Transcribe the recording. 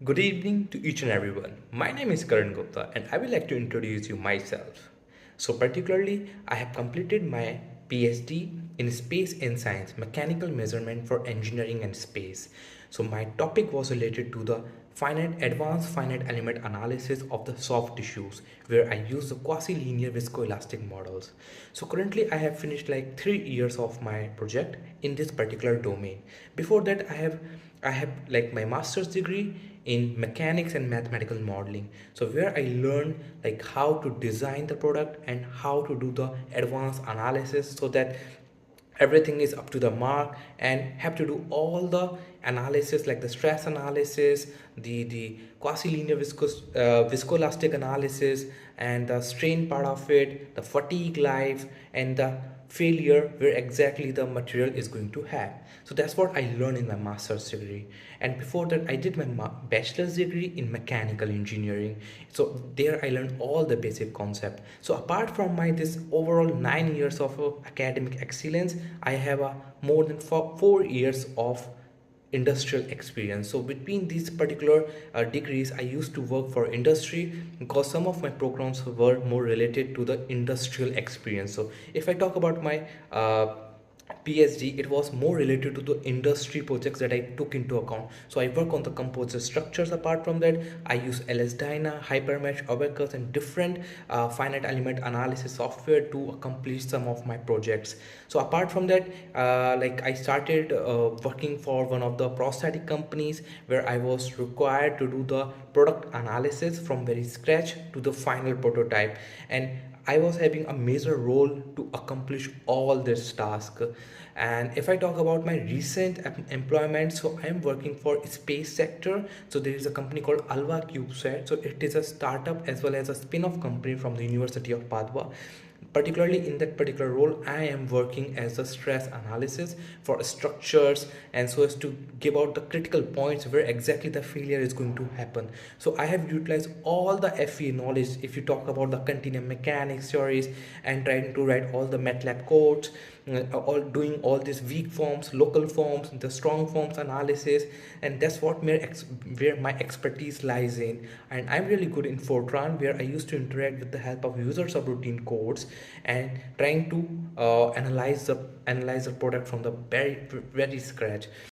Good evening to each and everyone. My name is Karan Gupta and I would like to introduce you myself. So particularly, I have completed my PhD in Space and Science, Mechanical Measurement for Engineering and Space. So my topic was related to the advanced finite element analysis of the soft tissues, where I use the quasi-linear viscoelastic models. So currently I have finished like 3 years of my project in this particular domain. Before that I have like my master's degree in mechanics and mathematical modeling, so where I learned like how to design the product and how to do the advanced analysis so that everything is up to the mark, and have to do all the analysis like the stress analysis, the quasi-linear viscoelastic analysis, and the strain part of it, the fatigue life, and the failure where exactly the material is going to have. So that's what I learned in my master's degree. And before that I did my bachelor's degree in mechanical engineering, so there I learned all the basic concept. So apart from my this overall 9 years of academic excellence, I have a more than 4 years of industrial experience. So between these particular degrees I used to work for industry because some of my programs were more related to the industrial experience. So if I talk about my PhD, it was more related to the industry projects that I took into account. So I work on the composite structures. Apart from that, I use LS-DYNA, Hypermesh, Abaqus, and different finite element analysis software to accomplish some of my projects. So apart from that, like I started working for one of the prosthetic companies where I was required to do the product analysis from very scratch to the final prototype, and I was having a major role to accomplish all this task. And if I talk about my recent employment, so I am working for space sector. So there is a company called Alva CubeSat. So it is a startup as well as a spin-off company from the University of Padua. Particularly in that particular role, I am working as a stress analysis for structures, and so as to give out the critical points where exactly the failure is going to happen. So I have utilized all the FE knowledge. If you talk about the continuum mechanics theories and trying to write all the MATLAB codes, all doing all these weak forms, local forms, the strong forms analysis, and that's what where my expertise lies in. And I'm really good in Fortran, where I used to interact with the help of user subroutine codes and trying to analyze the product from the very scratch.